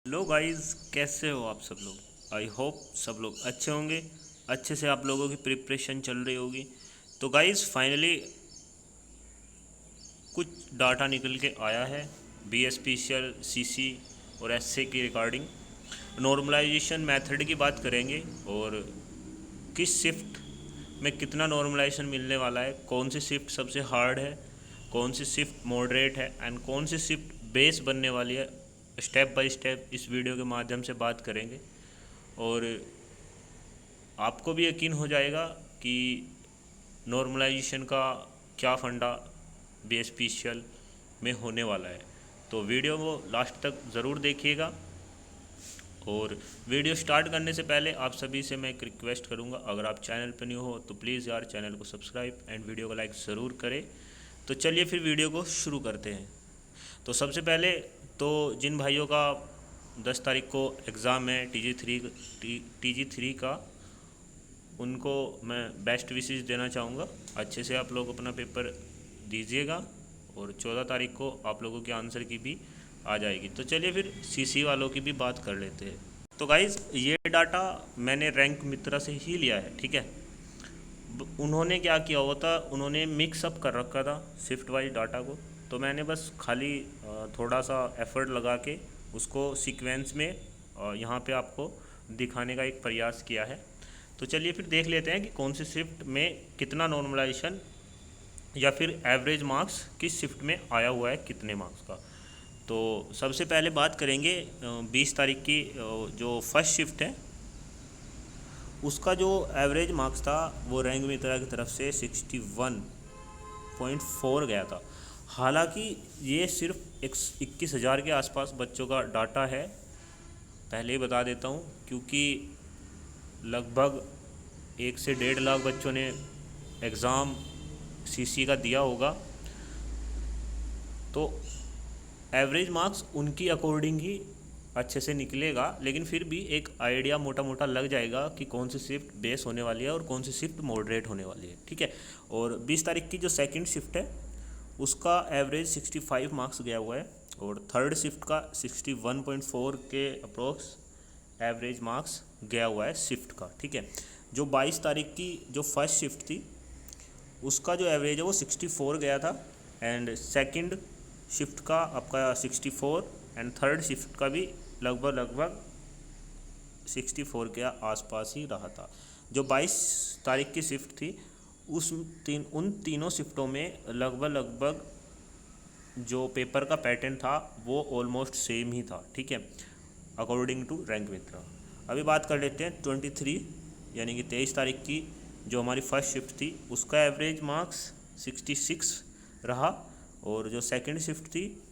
Hello guys, कैसे हो आप सब लोग। आई होप सब लोग अच्छे होंगे। अच्छे से आप लोगों की प्रिपरेशन चल रही होगी। तो गाइस फाइनली कुछ डाटा निकल के आया है। बी स्पेशल सीसी और एसए की रिकॉर्डिंग नॉर्मलाइजेशन मेथड की बात करेंगे और किस शिफ्ट में कितना नॉर्मलाइजेशन मिलने वाला है, कौन सी शिफ्ट सबसे हार्ड है, कौन सी शिफ्ट मॉडरेट है एंड कौन सी शिफ्ट बेस बनने वाली है। स्टेप बाय स्टेप इस वीडियो के माध्यम से बात करेंगे और आपको भी यकीन हो जाएगा कि नॉर्मलाइजेशन का क्या फंडा बी स्पेशल में होने वाला है। तो वीडियो को लास्ट तक ज़रूर देखिएगा। और वीडियो स्टार्ट करने से पहले आप सभी से मैं एक रिक्वेस्ट करूंगा, अगर आप चैनल पर न्यू हो तो प्लीज़ यार चैनल को सब्सक्राइब एंड वीडियो को लाइक ज़रूर करें। तो चलिए फिर वीडियो को शुरू करते हैं। तो सबसे पहले तो जिन भाइयों का 10 तारीख को एग्ज़ाम है टी जी थ्री का, उनको मैं बेस्ट विशेस देना चाहूँगा। अच्छे से आप लोग अपना पेपर दीजिएगा और 14 तारीख को आप लोगों के आंसर की भी आ जाएगी। तो चलिए फिर सीसी वालों की भी बात कर लेते हैं। तो गाइज़ ये डाटा मैंने रैंक मित्रा से ही लिया है, ठीक है। उन्होंने क्या किया हुआ था, उन्होंने मिक्सअप कर रखा था शिफ्ट वाइज डाटा को। तो मैंने बस खाली थोड़ा सा एफर्ट लगा के उसको सीक्वेंस में यहाँ पे आपको दिखाने का एक प्रयास किया है। तो चलिए फिर देख लेते हैं कि कौन सी शिफ्ट में कितना नॉर्मलाइजेशन या फिर एवरेज मार्क्स किस शिफ्ट में आया हुआ है, कितने मार्क्स का। तो सबसे पहले बात करेंगे 20 तारीख की जो फर्स्ट शिफ्ट है उसका जो एवरेज मार्क्स था वो रैंक मित्रा की तरफ से 61.4 गया था। हालांकि ये सिर्फ 21,000 के आसपास बच्चों का डाटा है, पहले ही बता देता हूँ, क्योंकि लगभग 1 से 1.5 लाख बच्चों ने एग्ज़ाम सीसी का दिया होगा। तो एवरेज मार्क्स उनकी अकॉर्डिंग ही अच्छे से निकलेगा, लेकिन फिर भी एक आइडिया मोटा मोटा लग जाएगा कि कौन सी शिफ्ट बेस होने वाली है और कौन सी शिफ्ट मॉडरेट होने वाली है, ठीक है। और 20 तारीख की जो सेकंड शिफ्ट है उसका एवरेज 65 मार्क्स गया हुआ है और थर्ड शिफ्ट का 61.4 के अप्रोक्स एवरेज मार्क्स गया हुआ है शिफ्ट का, ठीक है। जो 22 तारीख की जो फर्स्ट शिफ्ट थी उसका जो एवरेज है वो 64 गया था एंड सेकंड शिफ्ट का आपका 64 एंड थर्ड शिफ्ट का भी लगभग 64 के आसपास ही रहा था। जो 22 तारीख की शिफ्ट थी उन तीनों शिफ्टों में लगभग जो पेपर का पैटर्न था वो ऑलमोस्ट सेम ही था, ठीक है, अकॉर्डिंग टू रैंक मित्रा। अभी बात कर लेते हैं 23 यानी कि 23 तारीख की जो हमारी फर्स्ट शिफ्ट थी उसका एवरेज मार्क्स 66 रहा और जो सेकंड शिफ्ट थी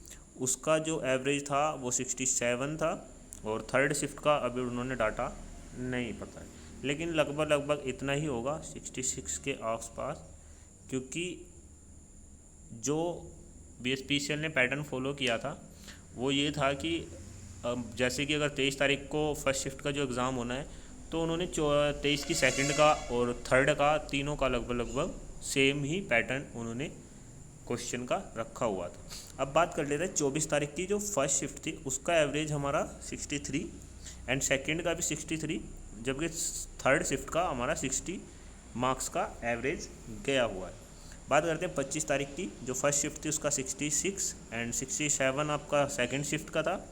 उसका जो एवरेज था वो 67 था और थर्ड शिफ्ट का अभी उन्होंने डाटा नहीं पता है, लेकिन लगभग इतना ही होगा 66 के आसपास। क्योंकि जो बी स्पेशल ने पैटर्न फॉलो किया था वो ये था कि जैसे कि अगर 23 तारीख को फर्स्ट शिफ्ट का जो एग्ज़ाम होना है तो उन्होंने 23 की सेकंड का और थर्ड का तीनों का लगभग सेम ही पैटर्न उन्होंने क्वेश्चन का रखा हुआ था। अब बात कर लेते हैं 24 तारीख की जो फर्स्ट शिफ्ट थी उसका एवरेज हमारा 63 एंड सेकंड का भी 63, जबकि थर्ड शिफ्ट का हमारा 60 मार्क्स का एवरेज गया हुआ है। बात करते हैं 25 तारीख की जो फर्स्ट शिफ्ट थी उसका 66 एंड 67 आपका सेकंड शिफ्ट का था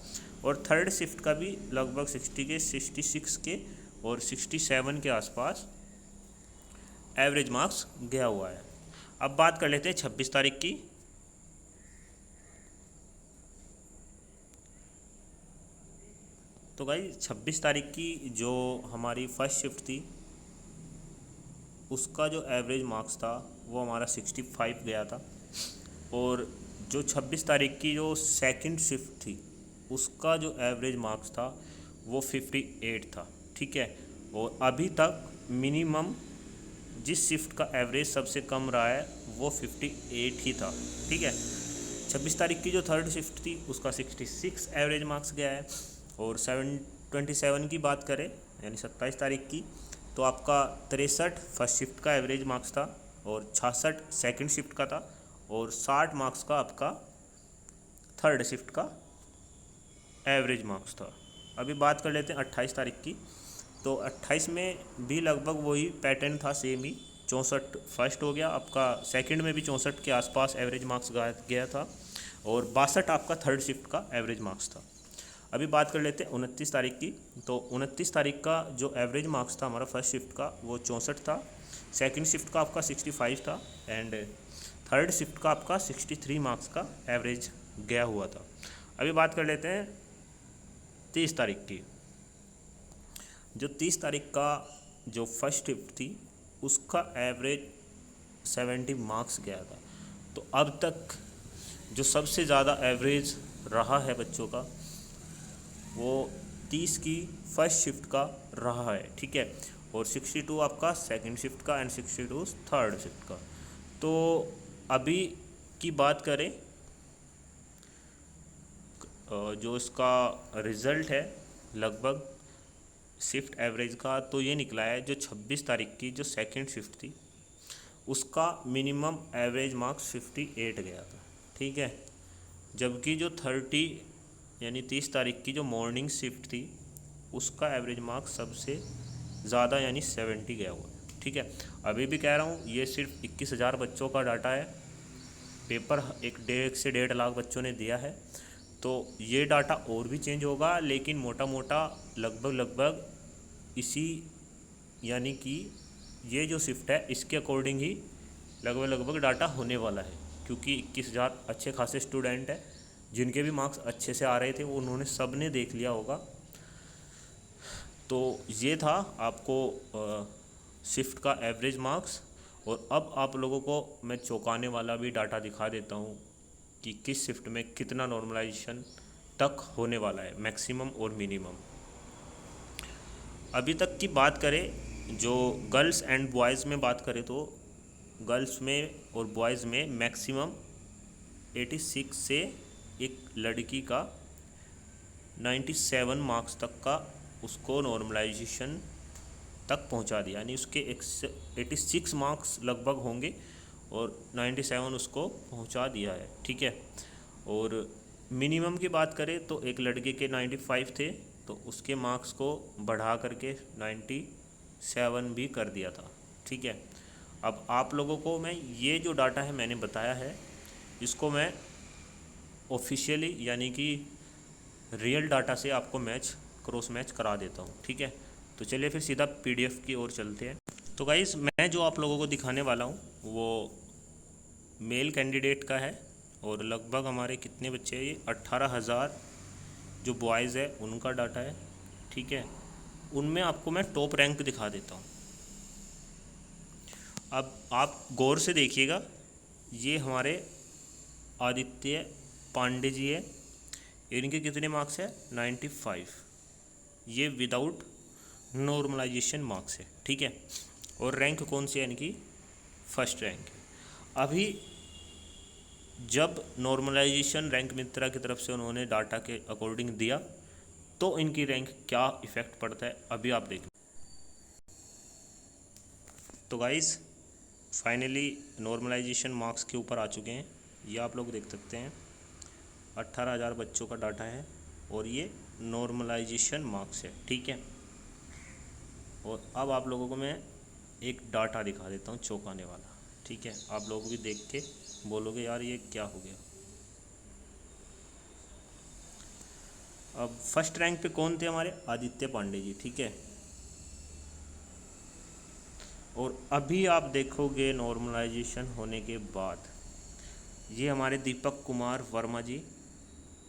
और थर्ड शिफ्ट का भी लगभग 60 के 66 के और 67 के आसपास एवरेज मार्क्स गया हुआ है। अब बात कर लेते हैं 26 तारीख की। तो भाई 26 तारीख की जो हमारी फर्स्ट शिफ्ट थी उसका जो एवरेज मार्क्स था वो हमारा 65 गया था और जो 26 तारीख की जो सेकंड शिफ्ट थी उसका जो एवरेज मार्क्स था वो 58 था, ठीक है। और अभी तक मिनिमम जिस शिफ्ट का एवरेज सबसे कम रहा है वो 58 ही था, ठीक है। 26 तारीख की जो थर्ड शिफ्ट थी उसका 66 एवरेज मार्क्स गया है और 27 की बात करें यानी 27 तारीख की तो आपका 63 फर्स्ट शिफ्ट का एवरेज मार्क्स था और 66 सेकंड शिफ्ट का था और 60 मार्क्स का आपका थर्ड शिफ्ट का एवरेज मार्क्स था। अभी बात कर लेते हैं 28 तारीख की। तो 28 में भी लगभग वही पैटर्न था, सेम ही 64 फर्स्ट हो गया आपका, सेकंड में भी 64 के आसपास एवरेज मार्क्स गया था, और 62 आपका थर्ड शिफ्ट का एवरेज मार्क्स था। अभी बात कर लेते हैं 29 तारीख की। तो 29 तारीख का जो एवरेज मार्क्स था हमारा फर्स्ट शिफ्ट का वो 64 था, सेकंड शिफ्ट का आपका 65 था, एंड थर्ड शिफ्ट का आपका 63 मार्क्स का एवरेज गया हुआ था। अभी बात कर लेते हैं 30 तारीख की। जो 30 तारीख का जो फर्स्ट शिफ्ट थी उसका एवरेज 70 मार्क्स गया था। तो अब तक जो सबसे ज़्यादा एवरेज रहा है बच्चों का वो 30 की फर्स्ट शिफ्ट का रहा है, ठीक है, और 62 आपका सेकंड शिफ्ट का एंड 62 थर्ड शिफ्ट का। तो अभी की बात करें जो इसका रिज़ल्ट है लगभग शिफ्ट एवरेज का, तो ये निकला है जो 26 तारीख की जो सेकंड शिफ्ट थी उसका मिनिमम एवरेज मार्क्स 58 गया था, ठीक है, जबकि जो 30 तारीख की जो मॉर्निंग शिफ्ट थी उसका एवरेज मार्क्स सबसे ज़्यादा यानी 70 गया हुआ, ठीक है। अभी भी कह रहा हूँ ये सिर्फ 21,000 बच्चों का डाटा है, पेपर 1 से 1.5 लाख बच्चों ने दिया है, तो ये डाटा और भी चेंज होगा, लेकिन मोटा मोटा लगभग इसी यानी कि ये जो शिफ्ट है इसके अकॉर्डिंग ही लगभग डाटा होने वाला है, क्योंकि 21,000 अच्छे खासे स्टूडेंट हैं जिनके भी मार्क्स अच्छे से आ रहे थे, वो उन्होंने सब ने देख लिया होगा। तो ये था आपको शिफ्ट का एवरेज मार्क्स, और अब आप लोगों को मैं चौंकाने वाला भी डाटा दिखा देता हूँ कि किस शिफ्ट में कितना नॉर्मलाइजेशन तक होने वाला है, मैक्सिमम और मिनिमम। अभी तक की बात करें जो गर्ल्स एंड बॉयज़ में बात करें तो गर्ल्स में और बॉयज़ में मैक्सिमम 86 से एक लड़की का 97 मार्क्स तक का उसको नॉर्मलाइजेशन तक पहुंचा दिया, यानी उसके 86 मार्क्स लगभग होंगे और 97 उसको पहुंचा दिया है, ठीक है। और मिनिमम की बात करें तो एक लड़के के 95 थे, तो उसके मार्क्स को बढ़ा करके 97 भी कर दिया था, ठीक है। अब आप लोगों को मैं ये जो डाटा है मैंने बताया है इसको मैं ऑफिशियली यानी कि रियल डाटा से आपको क्रॉस मैच करा देता हूँ, ठीक है। तो चलिए फिर सीधा पीडीएफ की ओर चलते हैं। तो गाइस मैं जो आप लोगों को दिखाने वाला हूँ वो मेल कैंडिडेट का है, और लगभग हमारे कितने बच्चे हैं, ये 18,000 जो बॉयज़ है उनका डाटा है, ठीक है। उनमें आपको मैं टॉप रैंक दिखा देता हूँ। अब आप गौर से देखिएगा, ये हमारे आदित्य पांडे जी है, इनके कितने मार्क्स है 95, ये विदाउट नॉर्मलाइजेशन मार्क्स है, ठीक है। और रैंक कौन सी है, इनकी फर्स्ट रैंक है। अभी जब नॉर्मलाइजेशन रैंक मित्रा की तरफ से उन्होंने डाटा के अकॉर्डिंग दिया तो इनकी रैंक क्या इफ़ेक्ट पड़ता है अभी आप देखें। तो गाइस फाइनली नॉर्मलाइजेशन मार्क्स के ऊपर आ चुके हैं, ये आप लोग देख सकते हैं 18,000 बच्चों का डाटा है और ये नॉर्मलाइजेशन मार्क्स है, ठीक है। और अब आप लोगों को मैं एक डाटा दिखा देता हूँ चौंकाने वाला, ठीक है। आप लोग भी देख के बोलोगे यार ये क्या हो गया। अब फर्स्ट रैंक पे कौन थे हमारे, आदित्य पांडे जी, ठीक है। और अभी आप देखोगे नॉर्मलाइजेशन होने के बाद ये हमारे दीपक कुमार वर्मा जी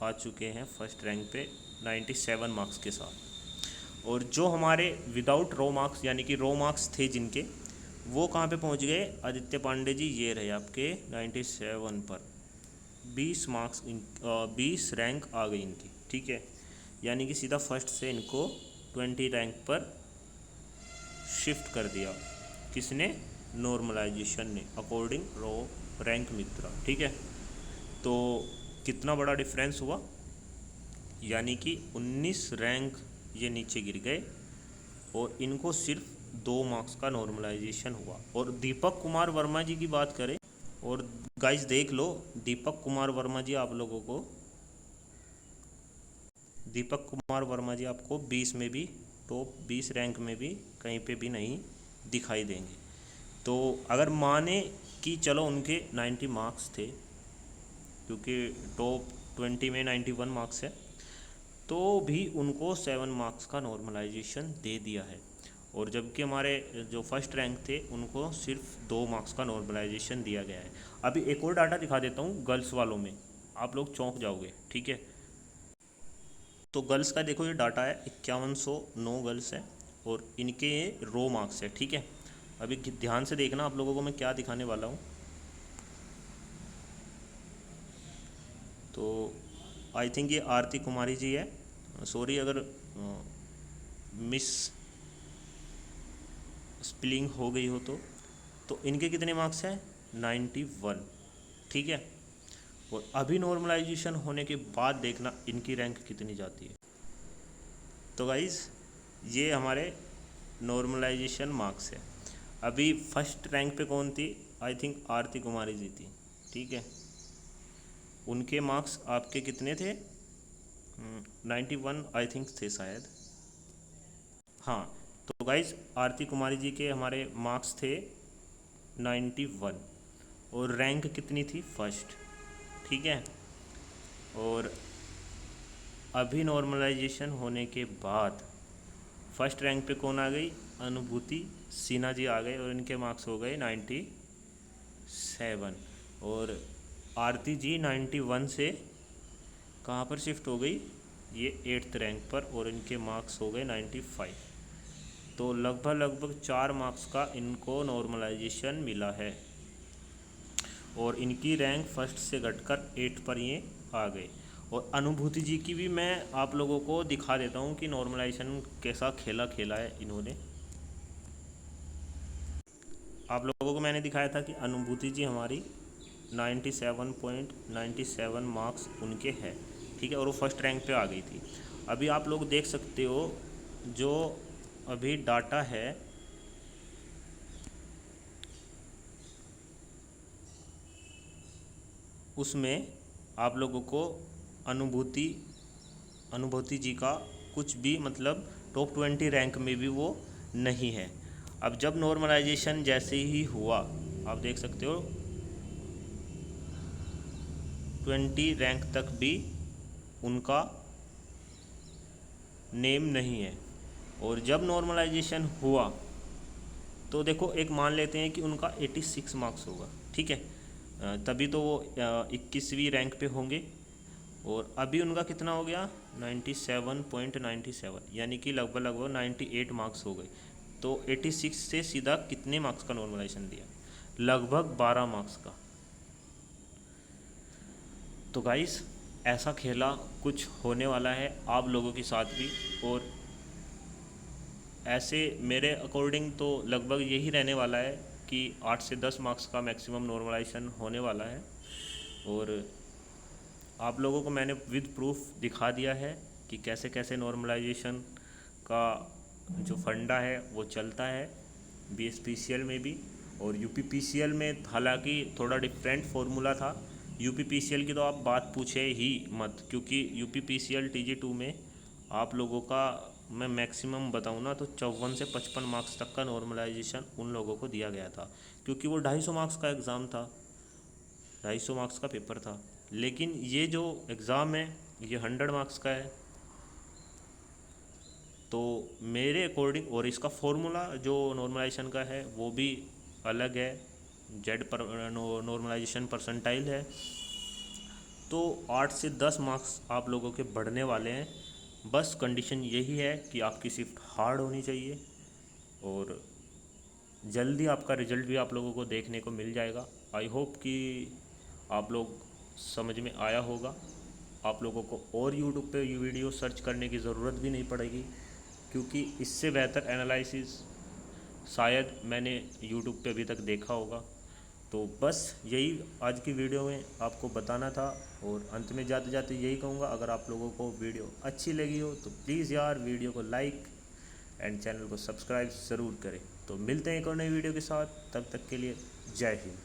आ चुके हैं फर्स्ट रैंक पे 97 मार्क्स के साथ। और जो हमारे विदाउट रो मार्क्स यानी कि रो मार्क्स थे जिनके, वो कहाँ पे पहुँच गए, आदित्य पांडे जी ये रहे आपके 97 पर 20 मार्क्स 20 रैंक आ गई इनकी, ठीक है। यानी कि सीधा फर्स्ट से इनको 20 रैंक पर शिफ्ट कर दिया, किसने, नॉर्मलाइजेशन ने, अकॉर्डिंग रो रैंक मित्रा, ठीक है। तो कितना बड़ा डिफरेंस हुआ, यानी कि 19 रैंक ये नीचे गिर गए और इनको सिर्फ 2 मार्क्स का नॉर्मलाइजेशन हुआ। और दीपक कुमार वर्मा जी की बात करें, और गाइस देख लो दीपक कुमार वर्मा जी आप लोगों को दीपक कुमार वर्मा जी आपको 20 में भी, टॉप 20 रैंक में भी कहीं पे भी नहीं दिखाई देंगे। तो अगर माने कि चलो उनके 90 मार्क्स थे, क्योंकि टॉप 20 में 91 मार्क्स है, तो भी उनको 7 मार्क्स का नॉर्मलाइजेशन दे दिया है। और जबकि हमारे जो फर्स्ट रैंक थे उनको सिर्फ 2 मार्क्स का नॉर्मलाइजेशन दिया गया है। अभी एक और डाटा दिखा देता हूँ गर्ल्स वालों में, आप लोग चौंक जाओगे, ठीक है। तो गर्ल्स का देखो ये डाटा है, 5109 गर्ल्स है और इनके ये रो मार्क्स है, ठीक है। अभी ध्यान से देखना, आप लोगों को मैं क्या दिखाने वाला हूँ। तो आई थिंक ये आरती कुमारी जी है, सॉरी अगर मिस स्पेलिंग हो गई हो तो इनके कितने मार्क्स हैं, 91, ठीक है। और अभी नॉर्मलाइजेशन होने के बाद देखना इनकी रैंक कितनी जाती है। तो गाइज़ ये हमारे नॉर्मलाइजेशन मार्क्स है। अभी फर्स्ट रैंक पे कौन थी, आई थिंक आरती कुमारी जी थी, ठीक है। उनके मार्क्स आपके कितने थे, 91 आई थिंक थे शायद, हाँ। तो गाइज़ आरती कुमारी जी के हमारे मार्क्स थे 91 और रैंक कितनी थी, फर्स्ट, ठीक है। और अभी नॉर्मलाइजेशन होने के बाद फर्स्ट रैंक पे कौन आ गई, अनुभूति सिन्हा जी आ गए और इनके मार्क्स हो गए 97। और आरती जी 91 से कहाँ पर शिफ्ट हो गई, ये 8th रैंक पर और इनके मार्क्स हो गए 95। तो लगभग 4 मार्क्स का इनको नॉर्मलाइजेशन मिला है और इनकी रैंक फर्स्ट से घटकर 8 पर ये आ गए। और अनुभूति जी की भी मैं आप लोगों को दिखा देता हूँ कि नॉर्मलाइजेशन कैसा खेला है इन्होंने। आप लोगों को मैंने दिखाया था कि अनुभूति जी हमारी 97.97 मार्क्स उनके हैं, ठीक है, और वो फर्स्ट रैंक पे आ गई थी। अभी आप लोग देख सकते हो जो अभी डाटा है उसमें आप लोगों को अनुभूति जी का कुछ भी मतलब टॉप 20 रैंक में भी वो नहीं है। अब जब नॉर्मलाइजेशन जैसे ही हुआ, आप देख सकते हो 20 रैंक तक भी उनका नेम नहीं है। और जब नॉर्मलाइजेशन हुआ तो देखो एक मान लेते हैं कि उनका 86 मार्क्स होगा, ठीक है, तभी तो वो 21वीं रैंक पे होंगे। और अभी उनका कितना हो गया, 97.97, यानी कि लगभग 98 मार्क्स हो गए। तो 86 से सीधा कितने मार्क्स का नॉर्मलाइजेशन दिया, लगभग 12 मार्क्स का। तो गाइस ऐसा खेला कुछ होने वाला है आप लोगों के साथ भी, और ऐसे मेरे अकॉर्डिंग तो लगभग यही रहने वाला है कि 8 से 10 मार्क्स का मैक्सिमम नॉर्मलाइजेशन होने वाला है। और आप लोगों को मैंने विद प्रूफ दिखा दिया है कि कैसे कैसे नॉर्मलाइजेशन का जो फंडा है वो चलता है BSPCL में भी। और UPPCL में हालांकि थोड़ा डिफरेंट फार्मूला था। UPPCL की तो आप बात पूछे ही मत, क्योंकि UPPCL TG2 में आप लोगों का मैं मैक्सिमम बताऊँ ना तो 54 से 55 मार्क्स तक का नॉर्मलाइजेशन उन लोगों को दिया गया था, क्योंकि वो 250 मार्क्स का एग्ज़ाम था, 250 मार्क्स का पेपर था। लेकिन ये जो एग्ज़ाम है ये 100 मार्क्स का है। तो मेरे अकॉर्डिंग, और इसका फॉर्मूला जो नॉर्मलाइजेशन का है वो भी अलग है, जेड पर नॉर्मलाइजेशन परसेंटाइल है। तो 8 से 10 मार्क्स आप लोगों के बढ़ने वाले हैं। बस कंडीशन यही है कि आपकी शिफ्ट हार्ड होनी चाहिए और जल्दी आपका रिज़ल्ट भी आप लोगों को देखने को मिल जाएगा। आई होप कि आप लोग समझ में आया होगा। आप लोगों को और यूट्यूब पे ये वीडियो सर्च करने की ज़रूरत भी नहीं पड़ेगी, क्योंकि इससे बेहतर एनालिसिस शायद मैंने यूट्यूब पे अभी तक देखा होगा। तो बस यही आज की वीडियो में आपको बताना था। और अंत में जाते जाते यही कहूँगा, अगर आप लोगों को वीडियो अच्छी लगी हो तो प्लीज़ यार वीडियो को लाइक एंड चैनल को सब्सक्राइब ज़रूर करें। तो मिलते हैं एक और नई वीडियो के साथ, तब तक के लिए जय हिंद।